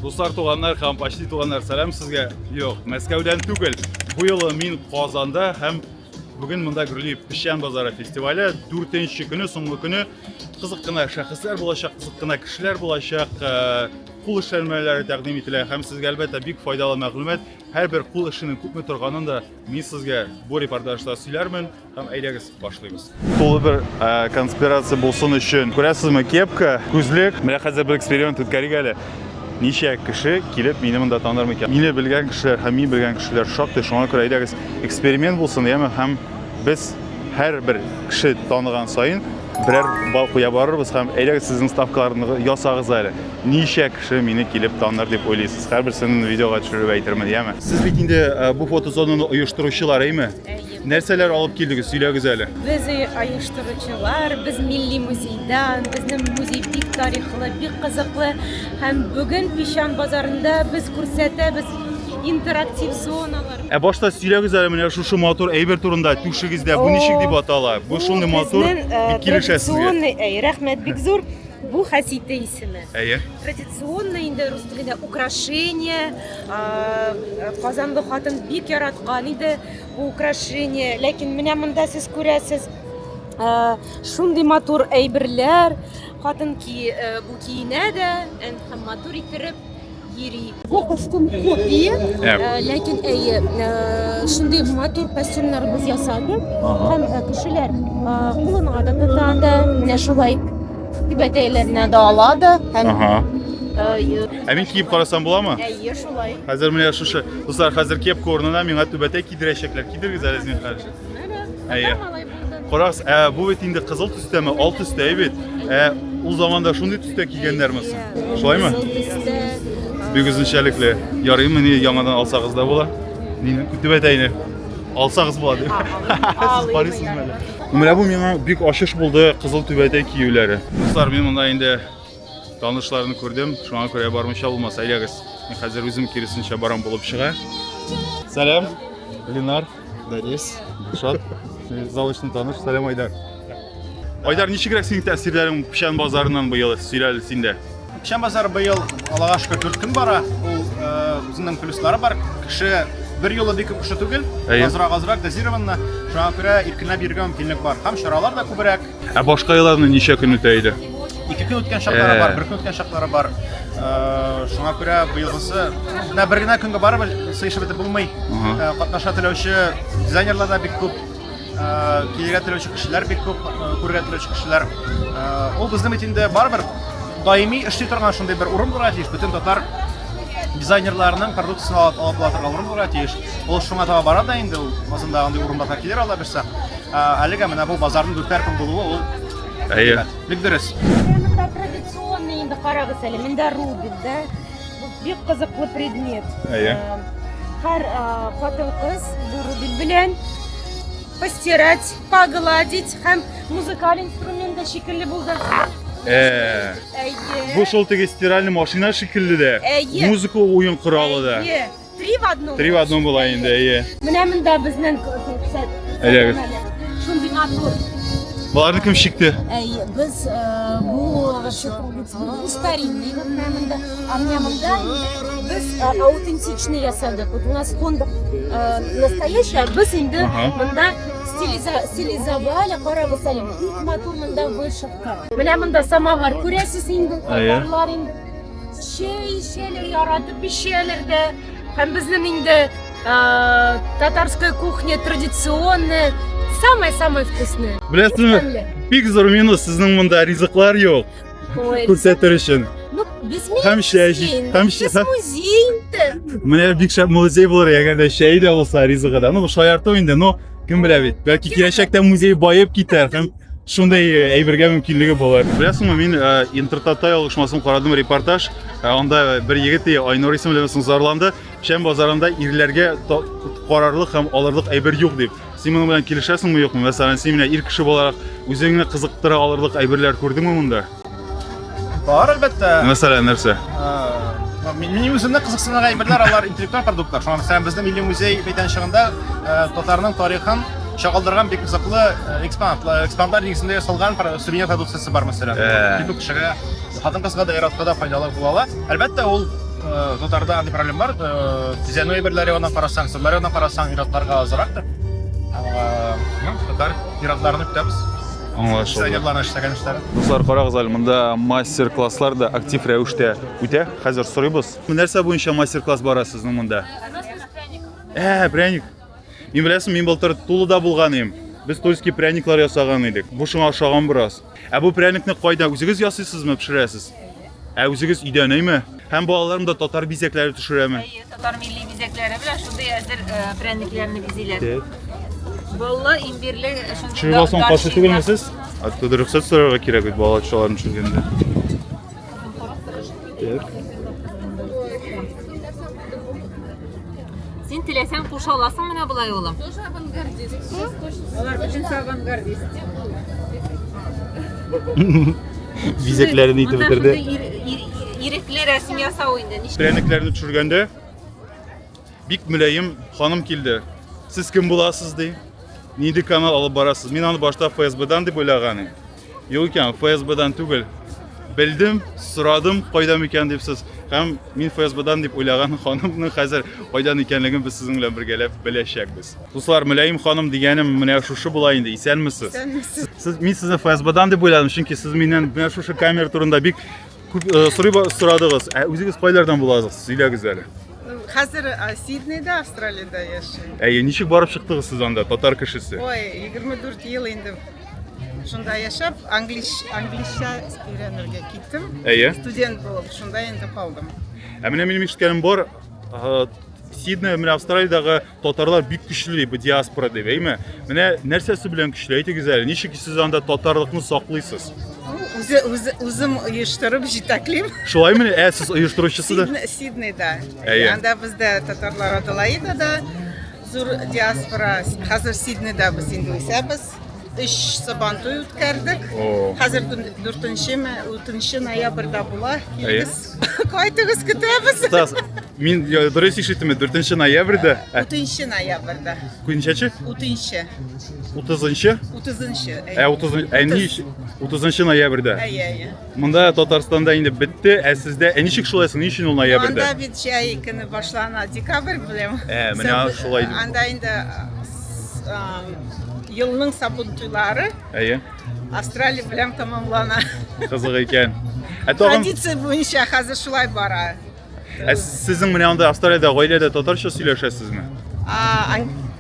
Dostlar, туганнар һәм почти туганнар, сәлам сезгә. Юк, Мәскәүдән түгел. Бу юлы мин Казанда һәм бүген монда Гүрли Пешән базары фестивале 4нче көне, соңгы көне кызык кына шәхесләр булачак, кызык кына кешеләр булачак, кул эшләнмәләре тәкъдим ителә һәм сезгә әлбәттә бик файдалы мәгълүмат. Һәрбер кул эшенең күпме торганын да мин сезгә бу репортажда сөйләрмен һәм әйдәгез башлыйбыз. Тулы бер конспирация булсын өчен. Күрәсезме, кепка, күзлек. Менә хәзер бер эксперимент үткәрик әле. Ничә кеше килеп мине монда таныр микән? Мине белгән кешеләр һәм мин белгән кешеләр шактый, шуңа күрә әйдәгез эксперимент булсын, яме, һәм без һәрбер кеше таныган саен берәр бал куя барырбыз һәм әйдәгез сезнең ставкаларны ясагыз әле. Ничә кеше мине килеп таныр дип уйлыйсыз? Һәрберсен видеога төшереп әйтермен, яме. Сез бит инде бу фотозонаны оештыручылар, әйме? Нәрсәләр алып килдегез? Сөйләгез әле. Без оештыручылар, без милли музейдан, безнең музей бик тарихлы, бик кызыклы һәм бүген Пешән базарында без күрсәтәбез интерактив зоналар. Башта сөйләгез әле менә шушы матур әйбер турында, түшегездә бу ничек дип атала? Бу шундый матур бик килешә сезгә. Рәхмәт, бик зур. Бу Хәсите исеме. Традиционный инде рус телендә украшение. Казанлы хатын бик яраткан иде бу украшение. Ләкин менә монда сез күрәсез шундый матур әйберләр. Хатын бу киенә дә һәм матур иттереп йөри. Бу костюм копия, ләкин шундый матур костюмнар без ясадык. Һәм кешеләр кулына да тотады, менә шулай бәтәйләренә дә алады һәм мин киеп карасам буламы? Әйе, шулай. Хәзер менә шушы. Достар, хәзер кепка урынына миңа түбәтәй кидерәчәкләр. Кидергез әле син хәзер. Әйе. Карагыз, бу бит инде кызыл төстәме, ал төстә бит. Ул заманда шундый төстә кигәннәрме? Шулаймы? Бик үзенчәлекле. Ярыймы ни яңадан алсагыз да була? Мине түбәтәйне алсагыз була дип. Сез карыйсызмы әле? Менә бу миңа бик ачыш булды кызыл түбәтәй киюләре. Достар, мин монда инде танышларны күрдем. Шуңа күрә бармыйча булмас, әйдәгез. Мин хәзер үзем киресенчә барам булып чыга. Сәлам, Ленар. Борис. Шат. Залышны таныш. Сәлам, Айдар. Айдар, ничегрәк синең тәэсирләрең Пешән базарыннан быел сөйләл синдә? Пешән базары быел Аллага шөкер 4 көн бара. Ул үзенең плюслары бар. Кеше бер юлы бик күп кеше түгел. Азрак дозированно. Шуңа күрә иркенләп йөргән мөмкинлек бар. Һәм чаралар да күбрәк. Башка елларны ничә көн үтә иде? 2 көн үткән шаклары бар, 1 көн үткән шаклары бар. Шуңа күрә быелгысы бер генә көнгә барып сыйшып бетеп булмый. Катнаша теләүче дизайнерлар да бик күп. Килергә теләүче кешеләр бик күп, күрергә теләүче кешеләр. Ул безнең бит инде барыбер даими эшли торган шундый бер урын булырга тиеш. Бөтен татар дизайнерларының продукциясын алып торган урын булырга тиеш. Ул шуңа таба бара да инде, ул базында андый урыннарга килер ала берсә. Әлегә менә бу базарның 4 көн булуы ул бик дөрес. Монда традиционный инде карагыз әле, монда рубин, да? Бу бик кызыклы предмет. Һәр хатын-кыз бу рубин белән постирать, погладить һәм музыкаль инструмент да шикелле булды. Бу шул теге стиральный машина шикелле дә. Музыка уен коралы да. 3 в 1 була инде, әйе. Менә монда безнең Әйдәгез. шундый матур. Буларны кем шикте? Без бу старинный, монда, монда без аутентичный ясадык. Вот у нас фонд настоящий, без инде монда стилизовали, карагыз әле, бик матур монда вышивка. Менә монда самовар күрәсез инде, татарлар инде чәй яратып пешәләр дә. Һәм безнең инде татарская кухня традиционная, самая вкусная. Беләсезме? Бик зур минус сезнең монда ризыклар юк. Күрсәтер өчен. Ну, без Һәм чәй, музей инде. Менә бик шәп музей булыр ягәндә чәй дә булса ризыгы да. Ну, шаярту инде, но кем белә бит. Бәлки киләчәктә музей байып китәр һәм шундай әйбергә мөмкинлеге булыр. Беләсезме, мин Интертатай оешмасын карадым, репортаж. Анда бер егет Айнур исемле зарланды. Пешән базарында ирләргә карарлык һәм алырлык әйбер юк дип. Син моның белән килешәсеңме, юкмы? Мәсәлән, син менә ир кеше буларак үзеңне кызыктыра алырлык әйберләр күрдеңме монда? Бар әлбәттә. Мәсәлән, нәрсә? Минем үземне кызыксынган әйберләр алар интеллектуаль продуктлар. Шуңа мәсәлән безнең милли музей мәйданчыгында татарның тарихын чагылдырган бик кызыклы экспонатлар нигезендә ясалган сувенир продукциясы бар мәсәлән. Бик күп кешегә хатын-кызга да яратканда файдалы була ала. Әлбәттә ул Татарда андай проблема бар. Тизәнү әйберләре оннан карасаң, сырлары оннан карасаң иратларга азрактыр. Татар иратларны көтәбез. Аңлашылды. Дизайнерларны эшләгән эшләре. Дуслар, карагыз әле, монда мастер-класслар да актив рәвештә үтә. Хәзер сорыйбыз. Нәрсә буенча мастер-класс бара сезнең монда? Пряник. Мин беләсем, мин былтыр Тулуда булган идем. Без тульский пряниклар ясаган идек. Бу шуңа ошаган бераз. Бу пряникны кайда үзегез ясыйсызмы, пешерәсез? Үзегез өйдән әйме? Һәм балаларым да татар бизәкләре төшерәме? Татар милли бизәкләре белән шундый әзер пряникләрне бизиләр. Балла имбирле Шуңа соң кашы түгелмесез? Аттыды рөхсәт сорарга кирәк бит балачаларны төшергәндә. Син теләсәң куша аласың менә булай улым. Алар бөтен авангардист. Бизәкләрне итеп бетерде. Ирекле рәсем ясау инде. Пряникләрне төшергәндә бик мөлаем ханым килде. Сез кем буласыз ди? Нинди канал алып барасыз? Мин аны башта ФСБдан дип уйлаган идем. Юк икән, ФСБдан түгел. Белдем, сорадым, кайда микән дип сез. Һәм мин ФСБдан дип уйлаган ханымның хәзер кайдан икәнлеген без сезнең белән бергәләп беләчәкбез. Дуслар, мөлаем ханым дигәнем менә шушы була инде. Исәнмесез? Мин сезне ФСБдан дип уйладым, чөнки сез миннән менә шушы камера турында бик күп сорадыгыз. Үзегез кайлардан буласыз? Сөйләгез әле. Хәзер Сиднейда, Австралиядә яшәйм. Ничек барып чыктыгыз сез анда, татар кешесе? Ой, 24 ел инде шунда яшәп, англишча өйрәнергә киттем. Студент булып, шунда инде калдым. Менә минем ишеткәнем бар, Сидней, менә Австралиядагы татарлар бик көчле бу диаспора дип, әйме? Менә нәрсәсе белән көчле әйтегез әле, ничек сез анда татарлыкны саклыйсыз? Үзем оештырып җитәклим. Шулаймы? Сез оештыручысы да? Сиднейда. Анда бездә татарлар Аделаидада зур диаспора. Хәзер Сиднейда без инде үсәбез. 3 Сабантуй үткәрдек. Хәзер 4 ноябрьдә була. Кайтыгыз көтәбез. Мин дөрес ишеттемме? 4 ноябрьдә? 3 ноябрьдә. Күнчәче? 30. 30-нчы? 30-нчы. 30 ноябрьдә. Монда Татарстанда инде бетте, сездә ничек шулайсың? Ни өчен ул ноябрьдә? Анда бит җәй көне башлана, декабрь белән. Менә шулай. Анда инде елның Сабантуйлары. Австралия белән тамамлана. Кызык икән. Традиция буенча хәзер шулай бара. Сезнең менә анда Австралиядә гаиләдә татарча сөйләшәсезме?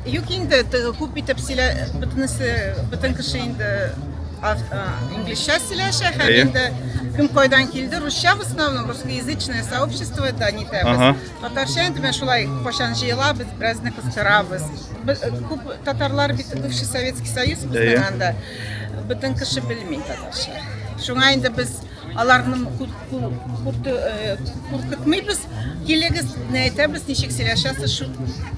Юк инде күп итеп бөтен кеше инде инглишча сөйләшә, һәм инде кем кайдан килде, русча в основном, русскоязычное сообщество да не тәбез. Татарча инде мен шулай кашан җыелабыз, беразны кыстырабыз. Күп татарлар бит бывший Советский Союз безнең анда. Бөтен кеше белми татарча. Шуңа инде без аларны куркытмыйбыз, килегез, әйтәбез, ничек сөйләшәсез, шу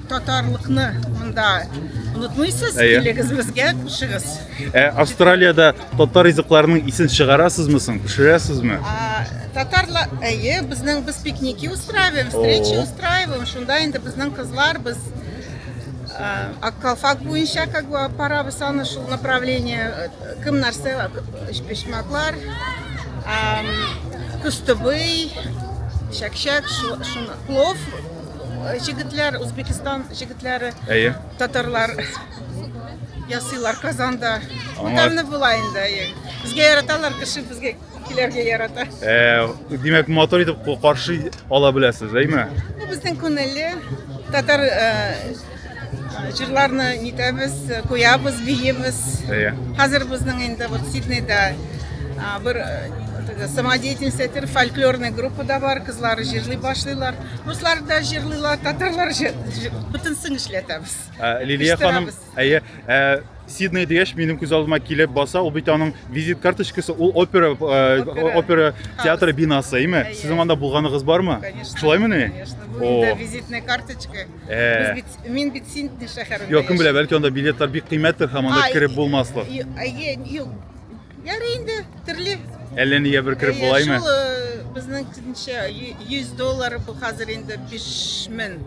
татарлыкны монда онытмыйсыз, килегез безгә, кушыгыз. Австралиядә татар языкларының исен чыгарасызмы соң, пешерәсезме? Татарлар, безнең без пикники устраиваем, встречи устраиваем, шунда инде безнең кызлар, без Аккалфак буенча как бы парабыз аны шул направление, кем нәрсә, пешмаклар, Кыстыбый, Шакшак, Плов, җегетләр, Үзбекстан җегетләре, татарлар ясыйлар Казанда. Тәмле була инде. Безгә яраталар, кеше безгә килергә ярата. Димәк, мотор итеп каршы ала беләсез, әйме? Безнең күңелле татар җырларны нитәбез, куябыз, биебез. Хәзер безнең инде вот Сиднейда бер самодеятельность фольклорная группа да бар, кызлар җырлый башлыйлар. Руслар да җырлыйлар, татарлар бөтен син эшләтәбез. Лилия ханым, Сиднейда яшь минем күз алдыма килеп баса, ул бит аның визит карточкасы, ул опера театры бинасы, әйме? Сезнең анда булганыгыз бармы? Шулаймы ни? Конечно, визитная карточка. Мин бит Сидней шәһәрендә. Юк, кем белә, бәлки анда билетлар бик кыйммәттер һәм анда кирип булмаслык. Юк. Ярый инде, төрле. Әллә нигә бер кирип булаймы? Шул безнең $100 бу хәзер инде 5000.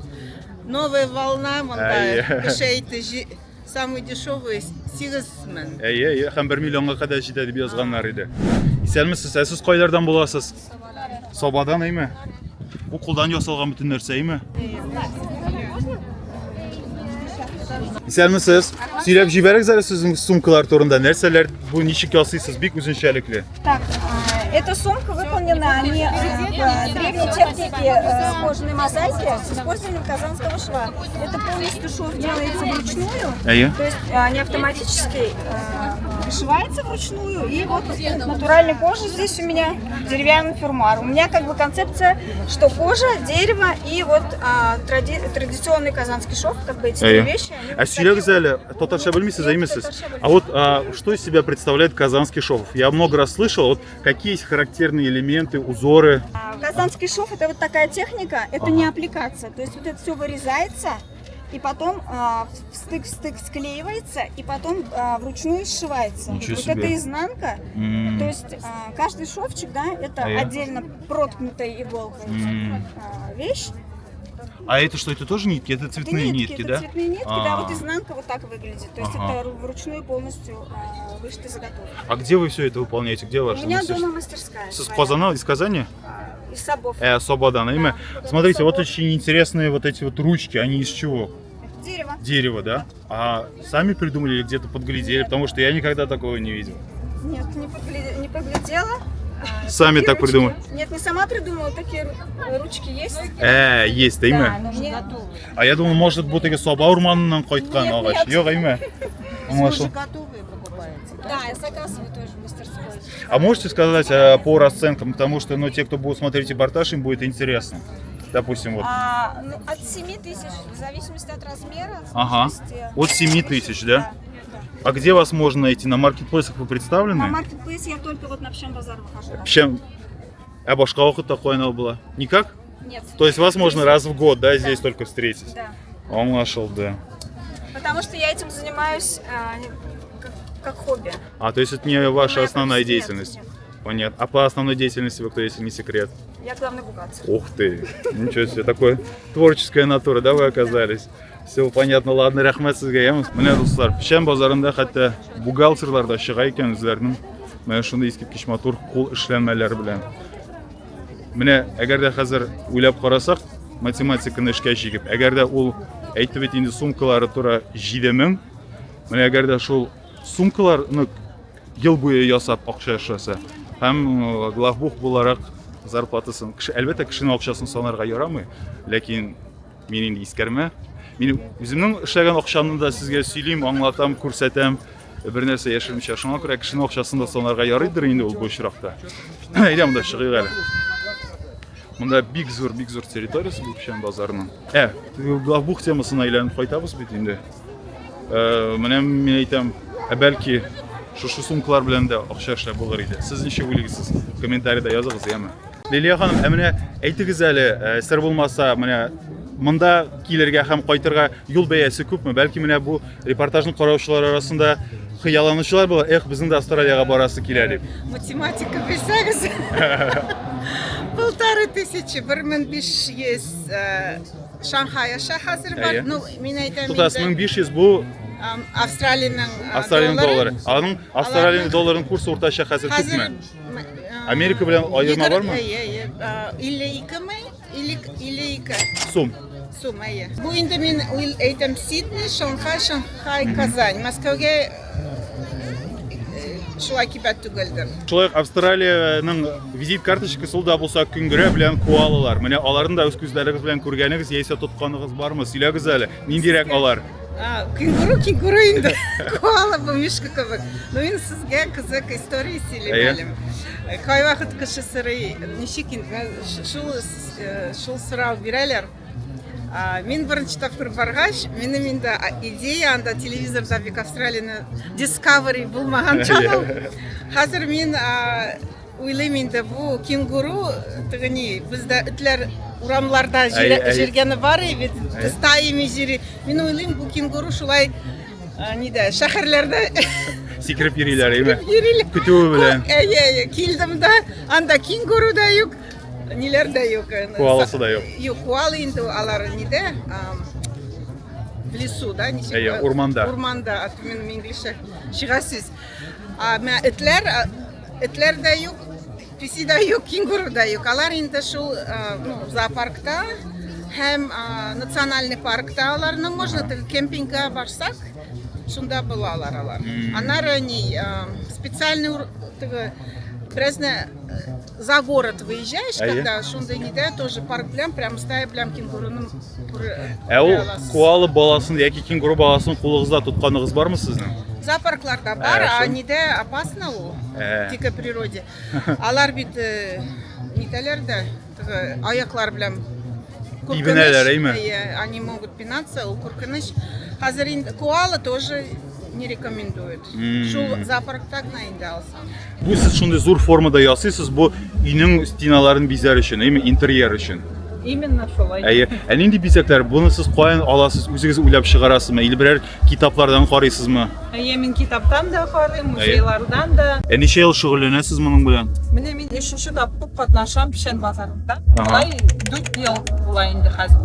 Новая волна монда кеше самый дешевый 8000. Һәм 1 миллионга кадәр җитә дип язганнар иде. Исәнмесез, сез кайлардан буласыз? Собадан, әйме? Bu қолдан жасалған bütün нәрсе mi? İsəlmisiniz? Söyləyib jiberək zərə sizin sumkalar turunda нәрселер bu ничек ясыйсыз бик үзенчәлекле. Так, эта сумка выполнена не в древней технике кожаной мозаики с использованием казанского шва. Это полностью шов делается вручную, Әйе. то есть не автоматически вышивается вручную. И вот натуральной кожа здесь у меня деревянный фермуар. У меня как бы концепция, что кожа, дерево и вот традиционный казанский шов, как бы эти две вещи. Сөйләгез әле, татарча белмисез, әймисез? А вот что из себя представляет казанский шов? Я много раз слышал, вот какие есть характерные элементы, узоры. Казанский шов — это вот такая техника, это не аппликация. То есть вот это все вырезается, и потом в стык склеивается, и потом вручную сшивается. Ничего Вот себе. это изнанка, то есть каждый шовчик, да, это отдельно проткнутая иголкой вещь. А это что, это тоже нитки? Это цветные нитки, это да? цветные нитки, да, вот изнанка вот так выглядит. То есть это вручную полностью вышитая заготовка. А где вы все это выполняете? Где У ваше меня мастерство? дома мастерская. С своя. Казана, из Казани? Из Сабов. Свобода, имя. Да. Смотрите, вот Собор. очень интересные вот эти вот ручки, они из чего? Дерево. Дерево, да? А сами придумали или где-то подглядели? Потому что я никогда такого не видел. Нет, не поглядела. Сами Такие так ручки. придумали? Нет, не сама придумала, такие ручки есть. Есть, да, имя? но мне... А я думал, может быть, это Соба урманынан кайткан Нет, агач. нет. Yok, имя? Да, я заказываю тоже в мастерской. А можете сказать по расценкам, потому что, ну, те, кто будут смотреть репортаж, им будет интересно. Допустим, вот. От 7 тысяч, в зависимости от размера. Ага. сложности. От 7 тысяч, да? А где вас можно найти? На маркетплейсах вы представлены? На маркетплейс я только вот на Пшем базар выхожу. Чем? А башка опыт такой она была? Никак? Нет. То есть вас можно раз в год, да, здесь только встретить? Да. Он нашел, да. Потому что я этим занимаюсь как хобби. А, то есть это не ваша Моя основная профессия, деятельность? нет. Понятно. А по основной деятельности вы кто, если не секрет? Я главный бухгалтер. Ух ты, ничего себе, такой творческая натура, да, вы оказались? Все понятно, ладно, рахмет сізге. Міне достар, Пішен базарында хәтта бухгалтерлар да шыға екен үзләрінің. Міне шундай искиткеч матур қол эшләнмәләр белән. Менә әгәр дә хәзер уйлап карасак, математиканы эшкә җигеп, әгәр дә ул әйтеп бит инде сумкалары тура 7000, менә әгәр дә шул сумкаларны ел буе ясап акча эшләсә, һәм главбух буларак зарплатасын, әлбәттә кешенең акчасын санарга ярамый, ләкин мин инде искәрмә. Мин үземнең эшләгән акчамны да сезгә сөйлим, аңлатам, күрсәтәм. Бер нәрсә яшермичә, шуңа күрә кешенең акчасын да санарга ярыйдыр инде ул бу очракта. Әйдә монда чыгыйк әле. Монда бик зур территориясе бу Пішен базарының. Главбух темасына әйләнеп кайтабыз бит инде. Менә мин әйтәм, бәлки шушы сумкалар белән дә акча эшләп булыр иде. Сез ничә уйлыйсыз? Комментариядә языгыз, яме. Лилия ханым, менә әйтегез әле, сер булмаса, менә монда килергә һәм кайтырга юл бәясе күпме? Бәлки менә бу репортажны караучылар арасында хыялланучылар булыр. Безнең дә Австралиягә барасы килә дип. Математика bilsəniz. 1500, 1500 Шанхай шәһәре бар. Ну, мин әйтәм Тутас инде 1500 бу Австралиянең доллары. Аның Австралия долларын курсы уртача хәзер күпме? Америка белән аерма бармы? 52 мең, 52 Сум. сум, әйе. Бу инде мин әйтәм Сидней, Шанхай, Казань. Мәскәүгә шулай кибәт түгелдер. Шулай Австралиянең визит карточкасы ул да булса көңгөрә белән куалалар. Менә аларны да үз күзләрегез белән күргәнегез яисә тотканыгыз бармы? Сөйләгез әле. Ниндирәк алар? Кенгуру инде. Коала бу мишка кебек. Ну ин сезгә кызык история сөйләмәлем. Кай вакыт кеше сырый, ничек инде шул сорау бирәләр. Мин беренче тапкыр баргач, минем инде идея анда телевизорда бик Австралияны Discovery булмаган чагыл. Хәзер мин уйлыйм инде бу кенгуру тигени бездә этләр урамларда җиргәне бар бит, стаями җири. Мин уйлыйм бу кенгуру шулай нидә шәһәрләрдә Сикереп йөриләр, әйме? йөриләр. Көтүе белән. Әйе, килдем да, анда кенгуру да юк, ниләр дә юк. Куаласы да юк. Юк, куала инде алар нидә? В лесу, да, ничек? Әйе, урманда. Урманда, мен инглишчә чыгасыз. Этләр дә юк, Песида юк, кенгуру да юк. Алар инде шул зоопаркта һәм национальный паркта аларны можно кемпингга барсак, шунда булалар алар. Аннары специальный за город выезжаешь, когда шунда неде тоже парк белән прям стая белән кенгуруның Ул коала баласын яки кенгуру баласын кулыгызда тотканыгыз бармы сезнең? Зоопаркларда бар, а неде опасно ул в дикой природе. Алар бит нитәләрдә аяклар белән Ибенәләр, әйме? Они могут пинаться, ул куркыныч. Хәзер инде коала тоже не рекомендуют. Шул зоопаркта гына инде алсам. Бу сез шундый зур формада ясыйсыз, бу үйнең стеналарын бизәр өчен, интерьер өчен. Именно шулай. Нинди бизәкләр, буны сез каян аласыз, үзегез уйлап чыгарасызмы, или берәр китаплардан карыйсызмы? Мен китаптан да карыйм, музейлардан да. Ничә ел шөгыльләнәсез моның белән? Менә мин 3-нче тапкыр катнашам Пишән базарында. Алай 4 ел була инде хәзер.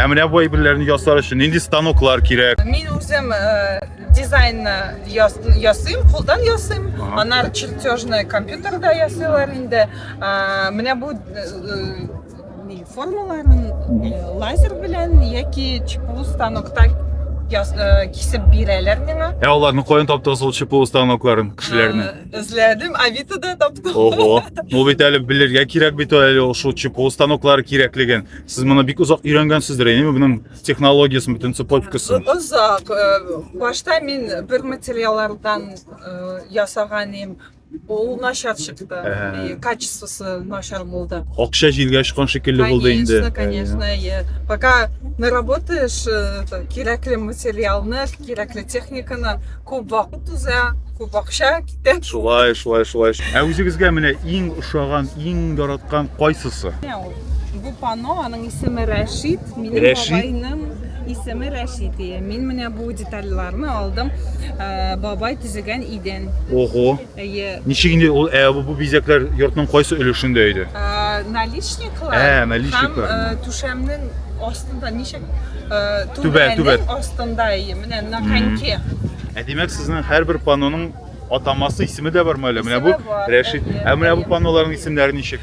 Менә бу әйберләрне ясар өчен нинди станоклар кирәк? Мин үзем дизайнны ясыйм, кулдан ясыйм. Анар чертежны компьютерда ясыйлар инде. Менә бу формаларын лазер белән яки ЧПУ станокта кисеп бирәләр миңа. Аларны каян таптыгыз ул ЧПУ станокларын, кешеләрне? Эзләдем, Авитода таптым. Ого, ул бит әле белергә кирәк бит әле ул шу ЧПУ станоклары кирәклеген. Сез моны бик узак өйрәнгәнсездер, әйеме, буның технологиясын, бүтән цепочкасын. Узак. Башта мин бер материаллардан ясаганым. Ул начар чыкты. Качествосы начар булды. Акча җилгә чыккан шикелле булды инде. Конечно. Пока наработаешь кирәкле материалны, кирәкле техниканы, күп вакыт уза, күп акча китә. Шулай. Үзегезгә менә иң ошаган, иң яраткан кайсысы? Бу панно, аның исеме Рәшит, минем бабайның исеме Рәшит. Мин менә бу детальларны алдым. Бабай төзегән идән. Ого. Ничек инде ул бу бизәкләр йортның кайсы өлешендә иде? Наличниклар. Наличниклар. Һәм түшәмнең астында ничек? Түбән. Астында менә на коньке. Димәк, сезнең һәрбер панноның атамасы исеме дә бармы әле? Менә бу Рәшит. Менә бу панноларның исемнәре ничек?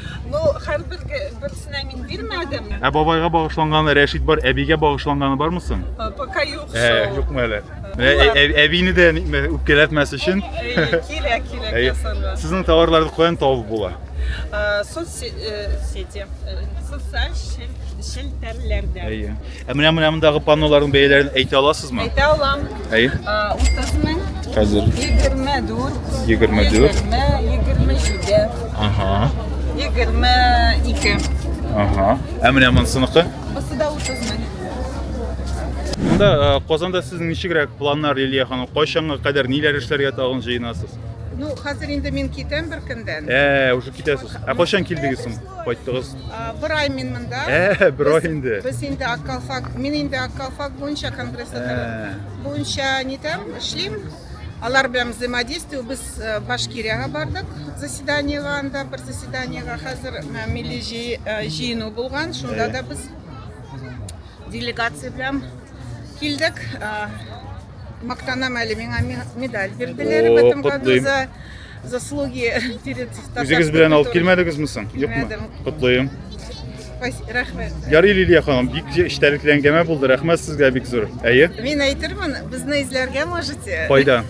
Берсенә мин бирмәдем. Бабайга багышланган Рәшит бар, әбигә багышланганы бармы соң? Пока юк. Юкмы әле? Әбине дә үпкәләтмәс өчен. Кирәк ясарга. Сезнең товарларны каян табып була? Соцсети. Социаль шелтерләрдә. Менә мондагы панноларның бәяләрен әйтә аласызмы? Әйтә алам. 30 мең. Хәзер 24. 24. 27. Ага. 22. Ага. Менә монысыныкы? Бусы да 30 мең. Монда Казанда сезнең ничегрәк планнар, Лилия ханым? Кайчанга кадәр ниләр эшләргә тагын җыенасыз? Хәзер инде мин китәм бер көндән. Уже китәсез. Кайчан килдегез соң? Кайттыгыз? Бер ай мин монда. Бер ай инде. Без инде мин инде Аккалфак буенча конгресслар буенча нитәм, эшлим. Алар белән взаимодействие. Без Башкирияга бардык, заседаниега, анда бер заседаниега хәзер милли җыену булган. Шунда да без делегация белән килдек. Мактанам әле миңа медаль бирделәр в этом году за заслуги перед Татарстаном. Үзегез белән алып килмәдегезме соң? Юкмы? Котлыйм. Рәхмәт. Ярый, Лилия ханым, бик эчтәлекләнгән булды. Рәхмәт сезгә бик зур. Мин әйтермен, безне изләргә можете. Кайда?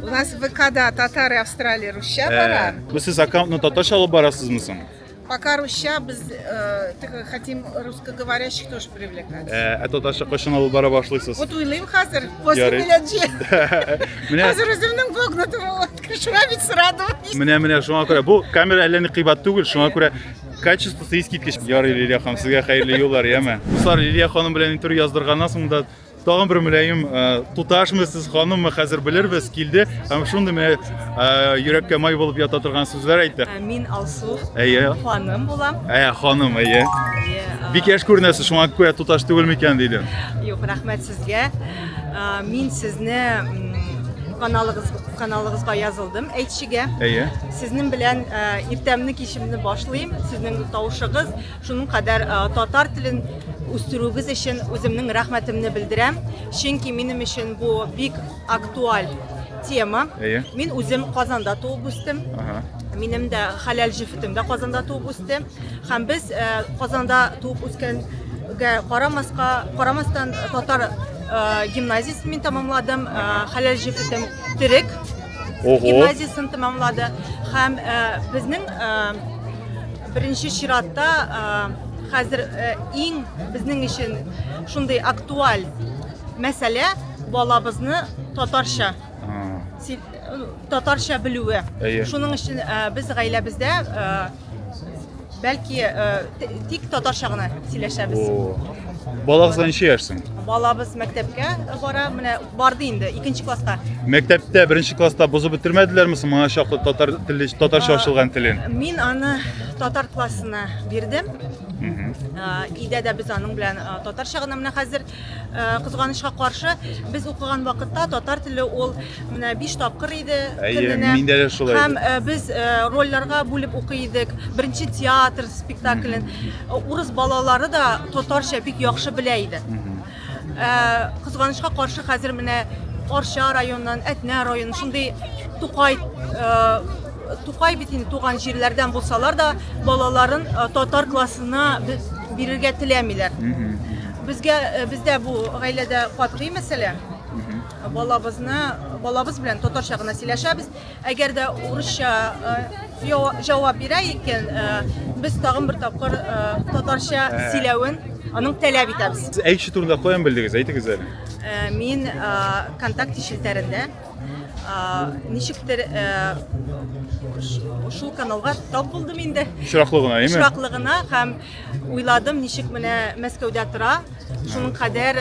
У нас в ВКда татары Австралия русча бара. Сез аккаунтны татарча алып барасызмы соң? Пока русча, biz хотим русскоговорящих тоже привлекать. Татарча кайчан алып бара башлыйсыз? Вот уйлыйм хәзер, после милләтҗе. Хәзер үземнең блогнотымны открышыра бит сыраду. Менә шуңа күрә бу камера әллә ни кыйбат түгел, шуңа күрә качествосы искиткеч. Ярый, Лилия ханым, сезгә хәерле юллар, яме. Дуслар, Лилия ханым белән интервью яздырганнан соң да тагын бер мөлаем туташмы сез ханыммы хәзер белербез килде. Һәм шундый менә йөрәккә май булып ята торган сүзләр әйтте. Мин Алсу. Ханым булам. Ханым, Бик яшь күренәсез, шуңа күрә туташ түгел микән диде. Юк, рәхмәт сезгә. Мин сезне каналыгызга язылдым, әйтчегә. Сезнең белән иртәмне кичемне башлыйм. Сезнең тавышыгыз шуның кадәр татар телен үстерүгез өчен үземнең рәхмәтемне белдерәм. Чөнки минем өчен бу бик актуаль тема. Мин үзем Казанда туып үстем. Минем дә хәләл җифетем дә Казанда туып үстем. Һәм без Казанда туып үскәнгә карамастан татар гимназиясын мин тәмамладым. Хәләл җифетем төрек гимназиясын тәмамлады. Һәм безнең беренче чиратта хәзер иң безнең өчен шундый актуаль мәсьәлә балабызны татарча белүе. Шуның өчен без гаиләбездә бәлки тик татарча гына сөйләшәбез. Балагызга ничә яшьсең? Балабыз мәктәпкә бара, менә барды инде 2нче класска. Мәктәптә 1нче класста бозып бетермәделәрме соң моңа чаклы татарча ачылган телен? Мин аны татар классына бирдем. Идә дә без аның белән татарча гына менә хәзер кызганычка каршы без укыган вакытта татар теле ул менә 5 тапкыр иде көненә. Миндә дә шулай. Һәм без рольләргә бүлеп укый идек. Беренче театр спектаклен урыс балалары да татарча бик яхшы белә иде. Кызганычка каршы хәзер менә Арча районыннан, Әтнә районы шундый Тукай бит инде туган җирләрдән булсалар да балаларын татар классына бирергә теләмиләр. Бездә бу гаиләдә катгый мәсьәлә. Балабыз белән татарча гына сөйләшәбез. Әгәр дә урысча җавап бирә икән, без тагын бер тапкыр татарча сөйләвен аның таләп итәбез. Әйтү турында каян белдегез? Әйтегез әле. Мин контакт ишелтәрендә ничектер шул каналга тап булдым инде. Шураклыгына, әйме? Шураклыгына һәм уйладым, ничек менә Мәскәүдә тора. Шуның кадәр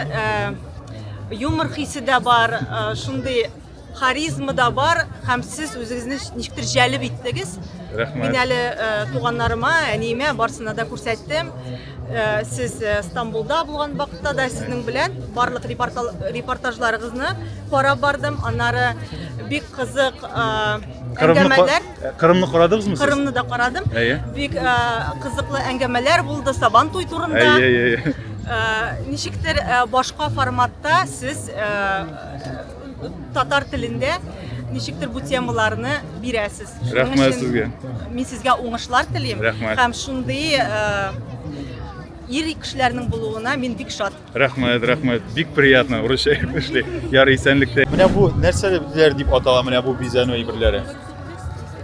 юмор хисе дә бар, шундый харизма да бар һәм сез үзегезне ничектер җәлеп иттегез. Рәхмәт. Мин әле туганнарыма, әниемә барсына да күрсәттем. Сез Стамбулда булган вакытта да сезнең белән барлык репортажларыгызны карап бардым. Аннары бик кызык әңгәмәләр. Кырымны карадыгызмы сез? Кырымны да карадым. Бик кызыклы әңгәмәләр булды Сабан туй турында. Ничектер башка форматта сез татар телендә ничектер бу темаларны бирәсез. Рәхмәт сезгә. Мин сезгә уңышлар телим. Һәм шундый ир кешеләрнең булуына мин бик шат. Рәхмәт. Бик приятно урысча эшли. Ярый исәнлектә. Менә бу нәрсәләр дип атала, менә бу бизәнү әйберләре.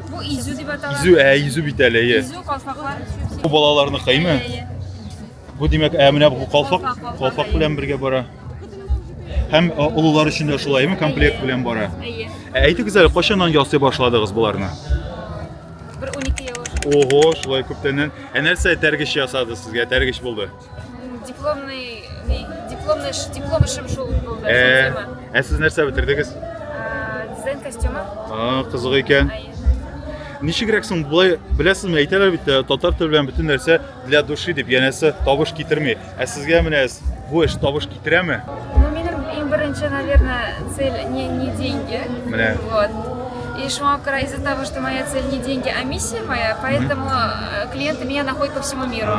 Бу изү дип атала. Изү бит әле. Изү калфаклар. Бу балаларны каймы? Бу димәк, менә бу калфак белән бергә бара. Һәм улылар өчен дә шулаймы, комплект белән бара. Әйтегез әле, кайчаннан ясый башладыгыз буларны? 12 ел. Ого, шулай күптәннән. Нәрсә тәргеш ясады сезгә? Тәргеш булды. Диплом эшем шул булды. Сез нәрсә бетердегез? Дизайн костюмы. Кызык икән. Ничегрәк соң булай, беләсезме, әйтәләр бит, татар теле белән бөтен нәрсә для души дип, янәсе табыш китерми. Сезгә менә бу эш табыш китерәме? Минем иң беренче, наверное, цель не деньги. Вот. И шуңа күрә из-за того, что моя цель не деньги, а миссия моя, поэтому клиенты меня находят по всему миру.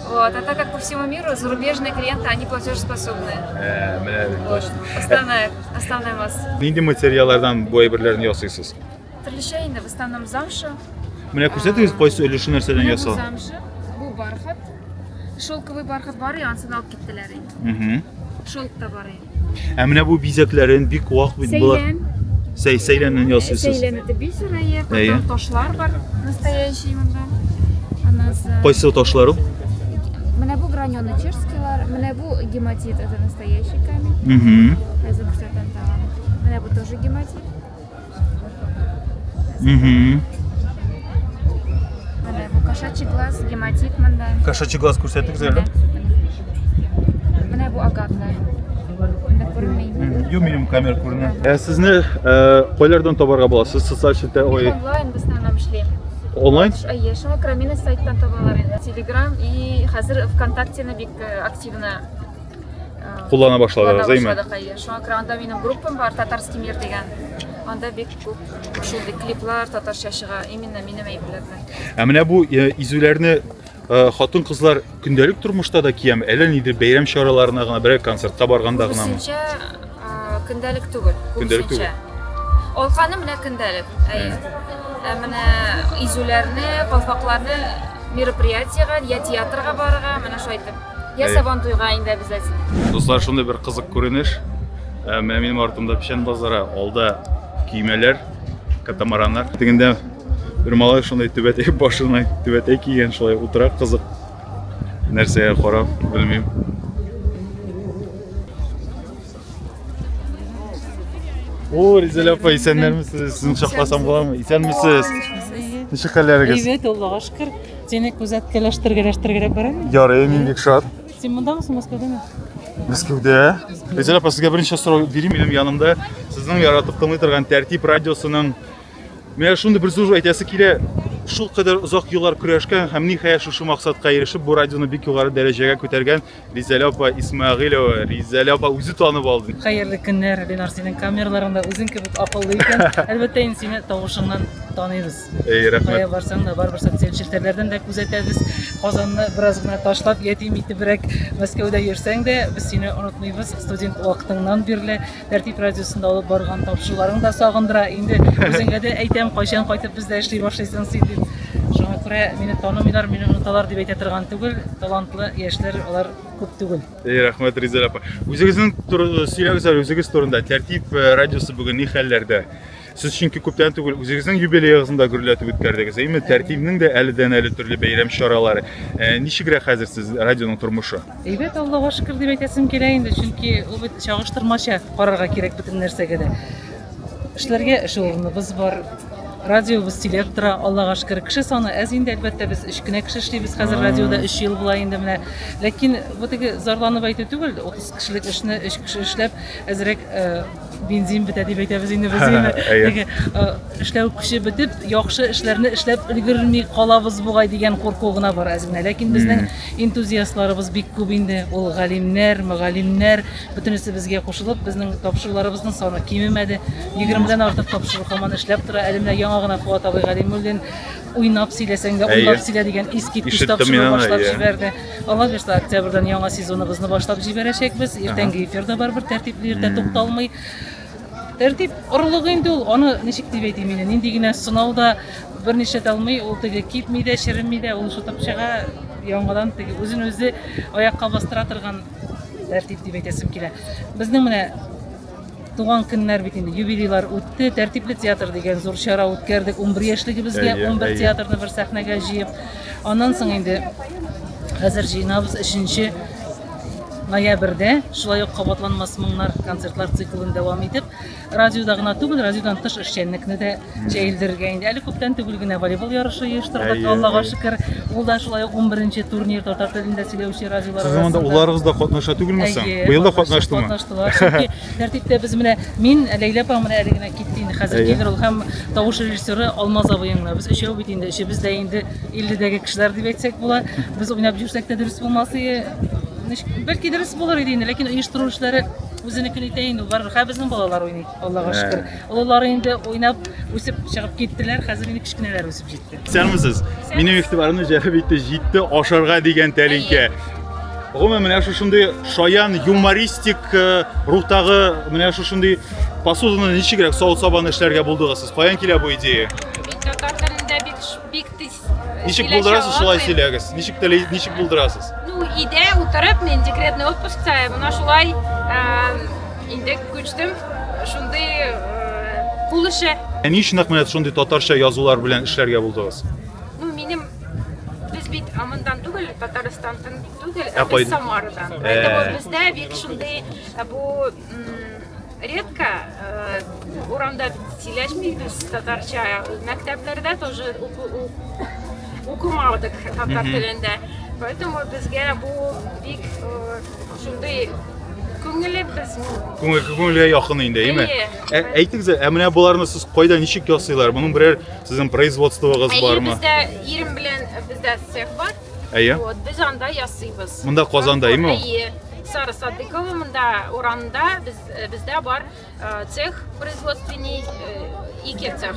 Вот. А так как по всему миру зарубежные клиенты, они платежеспособны. Вот. Основная масса. Нинди материаллардан бу әйберләрне ясыйсыз? Төрлечә инде, в основном замша. Менә күрсәтегез, кайсы өлеше нәрсәдән Бу ясал? замша, бу бархат. Шелковый бархат бар, янсын алып киттеләр инде. Шелк та бар инде. Менә бу бизәкләрен бик вак бит булар. Сейләннән ясыйсыз. Сейлән это бисерая, потом ташлар бар, настоящий монда. Кайсы ташлар ул? Менә бу граненый чешскийлар, менә бу гематит, это настоящий камень. Хәзер күрсәтәм тагын. Менә бу тоже гематит. Менә бу кошачий глаз, гематит монда. Кошачий глаз күрсәтегез әле. Менә бу агатлар. Менә күрмәйм. Минем камера күренә. Сезне кайлардан табарга була? Сез социаль сетьтә онлайн в основном эшлим. Онлайн? Шуңа күрә мине сайттан табалар инде. Telegram и хәзер ВКонтактене бик активно куллана башладыгыз, әйме? Шуңа күрә анда минем группам бар, Татарский мир дигән. Анда бик күп шундый клиплар татарча чыга, именно минем әйберләрне. Менә бу изүләрне хатын-кызлар көндәлек тормышта да киям, әллә нидер бәйрәм чараларына гына, берәр концертка барганда гынамы? Көндәлек түгел. Көндәлек түгел. Алханы менә көндәлек. мына изүләрне, калфакларны мероприятиега, я театрга барырга, мына шу айтып. Я сабантуйга инде обязательно. Достар, шундай бер кызык күренеш. Менә минем артымда печән базары, алда киймәләр, катамараннар. Тегендә бер малай шундай түбәтәй башына түбәтәй кигән, шулай утыра, кызык. Нәрсәгә карап, белмим. О, Ризаль апа, исәннәрмесез? Сезне шакласам буламы? Исәнмесез? Ничек хәлләрегез? Evet, Allah'a şükür. Seni gözetkeləştirgələştirgələk барам. Ярый, мин бик шат. Сен мондамысың, Москвадамы? Мәскәүдә. Ризаль апа, сезгә беренче сорау бирим, минем янымда сезнең яратып тыңлый торган Тәртип радиосының менә шундый бер зур әйтәсе килә. Шул кадәр озак еллар көрәшкән һәм ниһаять шушы максатка ирешеп, бу радионы бик югары дәрәҗәгә күтәргән Ризаль апа Исмәгыйлова. Ризаль апа үзе танып алды. Хәерле көннәр, Ленар, синең камераларыңда үзең кебек акыллы икән. Әлбәттә, инде сине тавышыңнан таныйбыз. Рәхмәт. Кая барсаң да барбер социаль челтәрләрдән дә күзәтәбез. Казанны бераз гына ташлап, ятим итебрәк Мәскәүдә йөрсәң дә, без сине онытмыйбыз. Студент вакытыңнан бирле Тәртип радиосында алып барган тапшыруларың да сагындыра. Инде үзеңә дә әйтәм, кайчан кайтып бездә эшли башлыйсың син дип. Шуңа күрә мине танымыйлар, мине оныталар дип әйтә торган түгел. Талантлы яшьләр алар күп түгел. Рәхмәт, Ризаль апа. Үзегезнең сөйләгез, үзегез турында Тәртип радиосы бүген ни хәлләрдә? Сез чөнки күптән түгел үзегезнең юбилеегызны гөрләтеп үткәрдегез. Әйме, Тәртипнең дә әледән-әле төрле бәйрәм чаралары. Ничегрәк хәзер сез радионың тормышы? Әйбәт, Аллаһка шөкер дип әйтәсем килә инде, чөнки ул бит чагыштырмача карарга кирәк бөтен нәрсәгә дә. Эшләргә эш урыныбыз бар. Радиобыз сөйләп тора, Аллаһка шөкер. Кеше саны әз инде, әлбәттә, без 3 кенә кеше эшлибез хәзер радиода, 3 ел була инде менә. Ләкин бу теге зарланып әйтү түгел, 30 кешелек эшне 3 кеше эшләп, әзрәк бензин бетә дип әйтәбез инде без инде. Теге эшләү көче бетеп, яхшы эшләрне эшләп өлгерми калабыз бугай дигән курку гына бар әз генә. Ләкин безнең энтузиастларыбыз бик күп инде. Ул галимнәр, мөгаллимнәр, бөтенесе безгә кушылып, безнең тапшыруларыбызның саны кимемәде. 20дән артык тапшыру һаман эшләп тора. Әле менә яңа гына Фуат абый Галимуллин уйнап сөйләсәң дә, уйнап сөйлә дигән искиткеч тапшыру башлап җибәрде. Алла бирсә, октябрьдән яңа сезоныбызны башлап җибәрәчәкбез. Иртәнге эфирда барбер тәртипле иртә тукталмый. Тәртип орлыгы инде ул, аны ничек дип әйтим инде, нинди генә сынауда берничә талмый, ул теге кипми дә, чиремми дә, ул шутып чыга, яңадан теге үзен үзе аякка бастыра торган тәртип дип әйтәсем килә. Безнең менә туган көннәр бит инде, юбилейлар үтте, Тәртипле театр дигән зур чара үткәрдек, 11 яшьлегебезгә 11 театрны бер сәхнәгә җыеп. Аннан соң инде хәзер җыйнабыз 3 ноябрьдә, шулай ук кабатланмас моңнар концертлар циклын дәвам итеп, радиода гына түгел, радиодан тыш эшчәнлекне дә җәелдергә инде. Әле күптән түгел генә волейбол ярышы оештырдык, Аллаһка шөкер. Ул да шулай ук 11нче турнир татар телендә сөйләүче радиолар арасында. Сез монда уларыгыз да катнаша түгелме соң? Быел да катнаштымы? Катнаштылар. Чөнки тәртиптә без менә мин Ләйлә апа менә әле генә китте инде. Хәзер килер ул һәм тавыш режиссеры Алмаз абыеңна. Без өчәү бит инде, эшебездә инде 50дәге кешеләр дип әйтсәк була. Без уйнап җүрсәк тә дөрес булмасы, бәлки дөрес булыр иде инде, ләкин оештыру эшләре үзенекен итә инде. Бар, безнең балалар уйный, Аллаһка шөкер. Олылар инде уйнап үсеп чыгып киттеләр, хәзер инде кичкенәләр үсеп җитте. Сәлемсез. Минем игътибарымны җәлеп итте җитте ашарга дигән тәлинкә. Гомумән менә шушындый шаян юмористик рухтагы менә шушындый посуданы ничегрәк савыт-сабан эшләргә булдыгыз сез? Каян килә бу идея? Татар телендә бик тиз. Ничек булдырасыз шулай сөйләгез? Ничек булдырасыз? Ну, идея утырып, мен декретный отпускта, менә шулай инде күчтем, шундый кулышы. Ни өчен менә шундый татарча язулар белән эшләргә булдыгыз? Ну, минем без бит Амандан түгел, Татарстандан түгел, Кайдан? без Самарадан. Поэтому бездә бик шундый бу редко урамда сөйләшмибез татарча. Мәктәпләрдә тоже укымадык татар телендә. Поэтому безгә бу бик шундый күңелле без. Күңелгә якын инде, әйме? Әйтегез, менә буларны сез кайда ничек ясыйлар? Моның берәр сезнең производствогыз бармы? Бездә ирем белән бездә цех бар. Вот, без анда ясыйбыз. Монда Казанда, әйме? Сара Садыкова монда урамда бездә бар цех производственный, ике цех.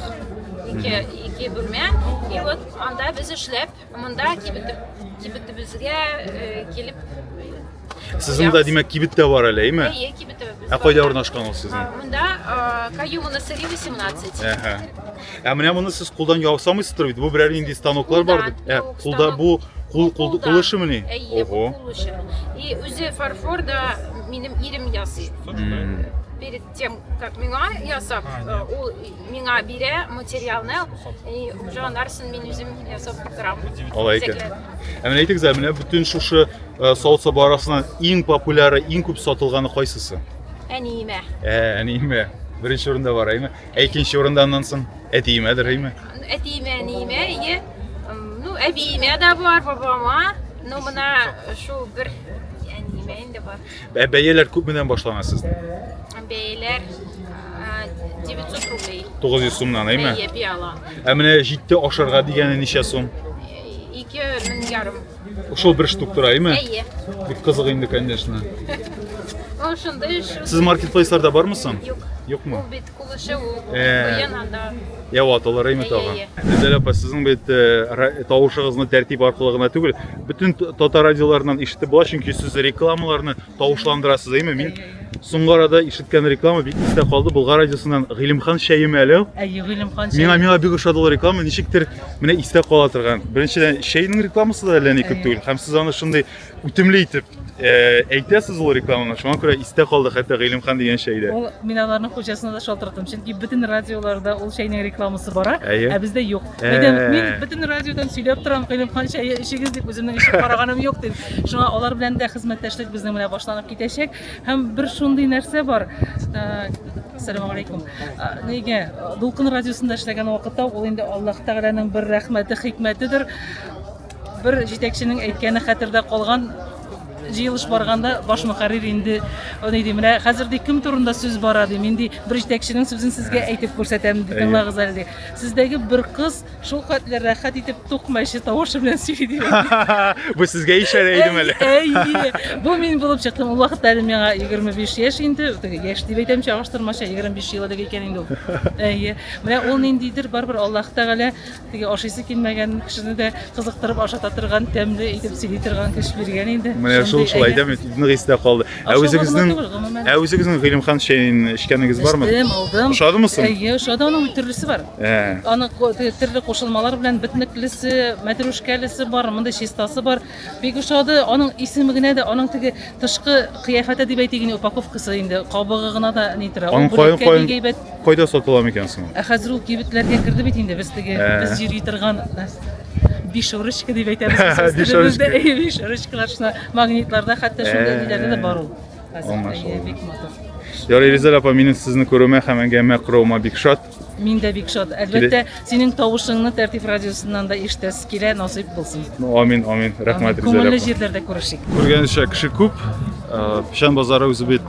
Ике бүлмә. И вот анда без эшләп, монда кибетебезгә килеп. Сезнең дә димәк кибеттә бар әле, әйме? Кибеттә. Кайда урнашкан ул сезнең? Монда Каюма Насыри 18. Менә моны сез кулдан ясамыйсыздыр бит. Бу берәр инде станоклар бар. Кулда бу кул эше мени? Әйе, кул эше. И үзе фарфор да минем ирем ясый. Перед тем, как меня ясап, ул миңа бирә материалны, и уже анарсын мин үзем ясап торам. Алай икән. Менә әйтегез, менә бүтән шушы саут саба арасыннан иң популяр, иң күп сатылганы кайсысы? Әниемә. Әниемә. Беренче урында бар, әйме? Икенче урында аннан соң әтиемәдер, әйме? Әтиемә, әниемә, и ну әбиемә дә бар, бабама. Ну менә шу бер әниемә инде бар. Бәяләр күп менән башлана сездә? Бәяләр 900 рублей. 900 сумнан, әйме? Әйе, пиала. Менә җитте ашарга дигәне ничә сум? 2,5 мең. Ошол бер штук тора, әйме? Әйе. Бик кызык инде, конечно. Ошондай шу. Сез маркетплейсларда бармысың? Юк. Юкмы? Ул бит кулышы ул. Куянанда. Я вот, алар әйме тагы. Дәлә апа, сезнең бит тавышыгызны тәртип аркылы гына түгел, бөтен татар радиоларыннан ишетеп була, чөнки сез рекламаларны тавышландырасыз, әйме? Мин соңгы арада ишеткән реклама бик истә калды. Болгар радиосыннан Гыйлемхан Шәймәлев. Әйе, Гыйлемхан Миңа бик ошады ул реклама, ничектер менә истә кала торган. Беренчедән, Шәйнең рекламасы да әллә ни күп түгел. Һәм сез аны шундый үтемле итеп әйтәсез ул рекламаны. Шуңа күрә истә калды хәтта Гыйлемхан дигән шәйдә. Ул мин аларның хуҗасына да шалтыраттым, чөнки бөтен радиоларда ул шәйнең рекламасы бара, Әйе. ә бездә юк. Мин бөтен радиодан сөйләп торам, Гыйлемхан шәйе ишегез дип үземнең ишек караганым юк дип. Шуңа алар белән дә хезмәттәшлек безнең менә башланып китәчәк. Һәм бер шундый нәрсә бар. Ассаламу алейкум. Нигә Дулкын радиосында эшләгән вакытта ул инде Аллаһ Тәгаләнең бер рәхмәте, хикмәтедер. Бер җитәкченең әйткәне хәтердә калган. Җыелыш барганда баш мөхәррир инде аны ди, менә хәзердә кем турында сүз бара ди, мин ди бер җитәкченең сүзен сезгә әйтеп күрсәтәм ди, тыңлагыз әле ди. Сездәге бер кыз шул хәтле рәхәт итеп тукмайчы тавышы белән сөйли ди. Бу сезгә ишарә идем әле. Әйе. Бу мин булып чыктым. Ул вакытта әле миңа 25 яшь инде. Яшь дип әйтәм, чагыштырмача 25 елда икән инде ул. Әйе. Менә ул ниндидер барбер Аллаһ Тәгалә теге ашыйсы килмәгән кешене дә кызыктырып ашата торган, тәмле итеп сөйли торган кеш биргән инде. Шулай да ник истә калды. Үзегезнең Гыйлемхан Шәйн ишкәнегез бармы? Алдым. Ошадымы соң? Әйе, ошады, аның төрлесе бар. Аның төрле кушылмалар белән битнеклесе, мәтрүшкәлесе бар, монда чистасы бар. Бик ошады, аның исеме генә дә, аның теге тышкы кыяфәте дип әйтегез, упаковкасы инде, кабыгы гына да ни тора. Ул кайда сатыла микән соң? Хәзер ул кибетләргә кирде бит инде, без җыри торган бишурочка дип әйтәбез. Бишурочка. Бишурочкалар шуна магнитларда, хәтта шунда ниләрдә дә бар ул. Хәзер бик матур. Ярый, Резал апа, минем сезне күрүмә һәм әңгәмә кыруыма бик шат. Мин дә бик шат. Әлбәттә, синең тавышыңны Тәртип радиосыннан да ишетәс килә, насыйп булсын. Амин, амин. Рәхмәт, Резал апа. Күңелле җирләрдә күрешик. Күргәнчә кеше күп. Пишән базары үзе бит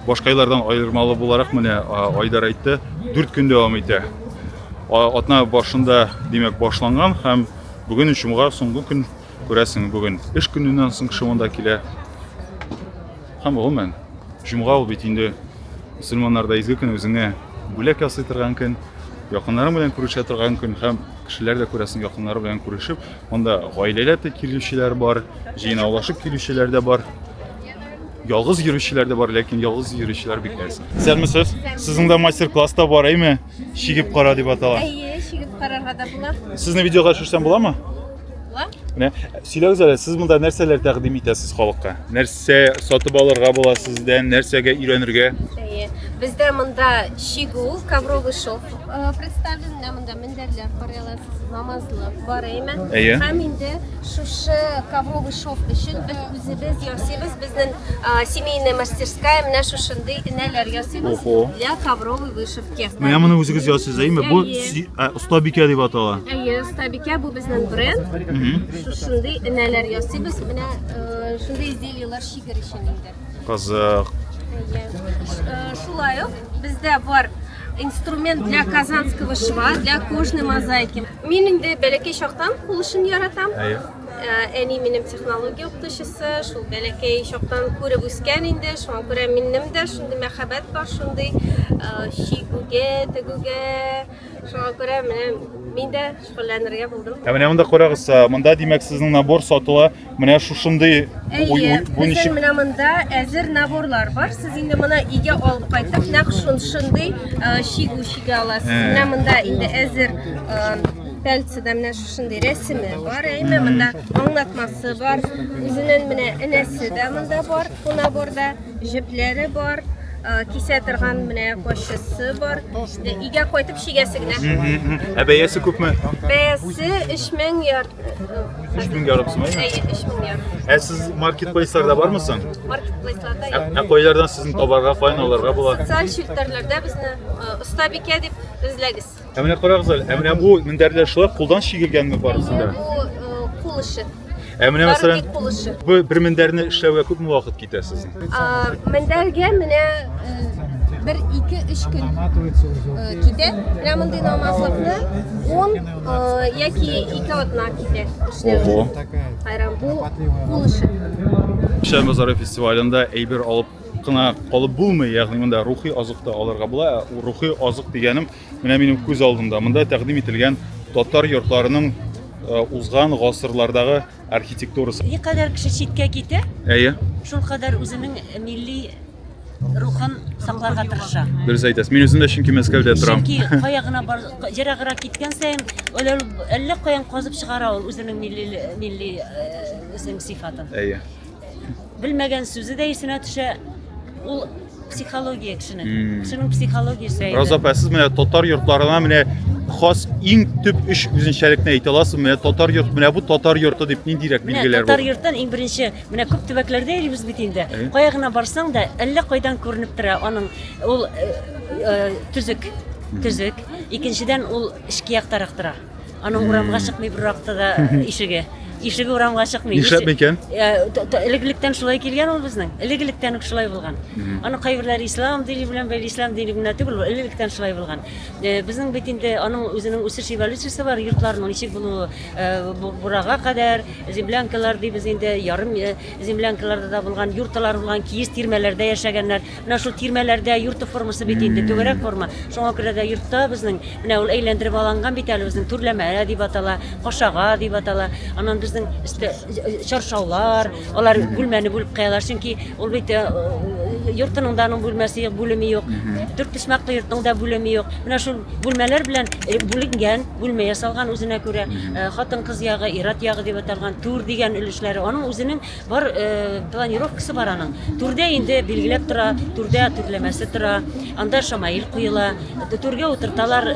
башка айлардан аермалы буларак менә Айдар әйтте, 4 көн дәвам итә. Атна башында димәк башланган һәм бүген җомга соңгы көн күрәсең, бүген эш көненнән соң кеше монда килә. Һәм гомумән җомга ул бит инде мөселманнарда изге көн, үзеңә бүләк ясый торган көн, якыннарың белән күрешә торган көн һәм кешеләр дә күрәсең, якыннары белән күрешеп, монда гаиләләр дә килүчеләр бар, җыйнаулашып килүчеләр дә бар. Ялгыз йөрүчеләр дә бар, ләкин ялгыз йөрүчеләр бик әз. Сәлмесез? Сезнең дә мастер-класста бар, әйме? Чигеп кара дип атала. Әйе, чигеп карарга да була. Сезне видеога төшсәм буламы? Була. Менә сөйләгез әле, сез монда нәрсәләр тәкъдим итәсез халыкка? Нәрсә сатып алырга була сездән, нәрсәгә өйрәнергә? Әйе. Бездә монда чигу, ковровый шов представлен, монда мендәрләр караласыз, намазлык бар әйме. Һәм инде шушы ковровый шов өчен без үзебез ясыйбыз, безнең семейная мастерская менә шушындый инәләр ясыйбыз для ковровой вышивки. Менә моны үзегез ясыйсыз, әйме? Бу Остабикә дип атала. Әйе, Остабикә бу безнең бренд. Шушындый инәләр ясыйбыз, менә шундый изделиялар шигер өчен инде. Кызык. Шулай ук бездә бар инструмент для казанского шва, для кожной мозаики. Мин инде бәләкәй чактан кул эшен яратам. Әни минем технология укытучысы, шул бәләкәй чактан күреп үскән инде, шуңа күрә минем дә шундый мәхәббәт бар, шундый чигүгә, тегүгә. Шуңа күрә менә Мен де шөгыльләнергә булдым. Менә монда карагыз, монда димәк сезнең набор сатыла. Менә шушындый бу Безнең ничек? менә монда әзер наборлар бар. Сез инде моны өйгә алып кайтып, нәкъ шундый шигә аласыз. Менә монда инде әзер пәлсәдә менә шушындый рәсеме бар. Әйме монда аңлатмасы бар. Үзенең менә энәсе дә монда бар. Бу наборда җепләре бар. Кисә торган менә кашысы бар. Өйгә кайтып шигәсе генә. Бәясе күпме? Бәясе 3000 ярд. 3000 ярым сумай. 3000 ярд. Сез маркетплейсларда бармысың? Маркетплейсларда юк. Кайлардан сезне табарга, каян алырга була? Социаль челтәрләрдә безне остабикә дип эзләгез. Менә карагыз, менә бу мендәрләр шулай кулдан шигелгәнме барысында? Бу кул эше. Менә мәсәлән, Кул эше. бу бер мендәрне эшләүгә күпме вакыт китә сезнең? Мендәргә менә 1-2-3 көн китә. Менә мондый намазлыкны 10 яки 2 атна китә. Ого. Хайран бу кул эше. Пишән базары фестивалендә әйбер алып кына калып булмый, ягъни монда рухи азыкта алырга була. Рухи азык дигәнем менә минем күз алдымда. Монда тәкъдим ителгән татар йортларының узган гасырлардагы архитектурасы. Никадәр кеше читкә китә, Әйе, шул кадәр үзенең милли рухын сакларга тырыша. дөрес әйтәсез. Мин үзем дә чөнки Мәскәүдә торам. Чөнки каягына бар, җираграк киткән саен, әллә каян казып чыгара ул үзенең милли үзенең сыйфатын. Әйе. Белмәгән сүзе дә исенә төшә. Ул психология кешенең. Кешенең психологиясе. Разап, сез менә татар йортларына менә хас иң төп эш үзенчәлекне әйтә аласыз. Менә татар йорт, менә бу татар йорты дип ниндирәк билгеләр Татар бар? йортын иң беренче менә күп төбәкләрдә йөрибез бит инде. Каягына барсаң да әллә кайдан күренеп тора аның ул төзек. Икенчедән ул эшкияктарак тора. Аның урамга чыкмый бер вакытта да ишеге. Ишеге урамга чыкмый. Нишләп микән? Элегилектән шулай килгән ул безнең. Элегилектән үк шулай булган. Аның кайберләре ислам дини белән бәйле, ислам дини белән түгел, элегилектән шулай булган. Безнең бит инде аның үзенең үсеш эволюциясе бар, йортларның ничек булуы бурага кадәр, землянкалар дибез инде, ярым землянкаларда да булган, йортлар булган, киез тирмәләрдә яшәгәннәр. Менә шул тирмәләрдә йорты формасы бит инде түгәрәк форма. Шуңа күрә дә йортта безнең менә ул әйләндереп алынган бит әле безнең түрләмә дип атала, кашага дип атала. Аннан безнең чаршаулар, алар бүлмәне бүлеп куялар, чөнки ул бит йортының да бүлмәсе юк, бүлеме юк. Дүрт почмаклы йортның да бүлеме юк. Менә шул бүлмәләр белән бүленгән, бүлмә ясалган үзенә күрә хатын-кыз ягы, ир-ат ягы дип аталган тур дигән өлешләре. Аның үзенең бар планировкасы бар аның. Турда инде билгеләп тора, турда түрләмәсе тора. Анда шамаил куела, турга утырталар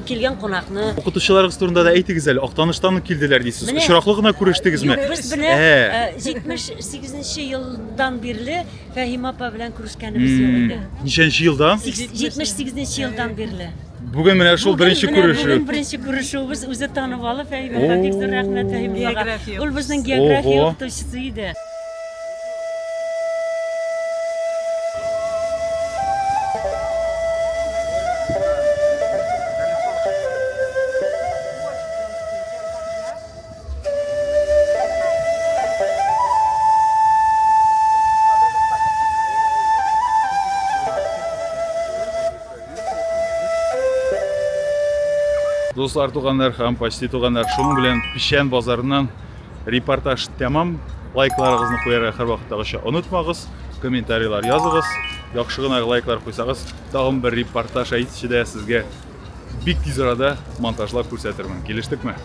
килгән кунакны. Укытучыларыгыз турында да әйтегез әле. Актаныштан килделәр дисез. Очраклы гына күрештегезме? Без белән 78 елдан бирле Фәһим апа белән күрешкәнебез юк иде. Ничәнче елдан? 78 елдан бирле. Бүген менә шул беренче күрешү. Бүген беренче күрешүбез, үзе танып алып, Фәһим апа бик зур рәхмәт Фәһим апага. Ул безнең география укытучысы иде. Достар, туганнар һәм почти туганнар, шуның белән Пишән базарыннан репортаж тәмам. Лайкларыгызны куярга һәрвакыттагыча онытмагыз, комментарийлар языгыз. Яхшы гына лайклар куйсагыз, тагын бер репортаж әйтүчедә сезгә бик тиз арада монтажлап күрсәтермен. Килештекме?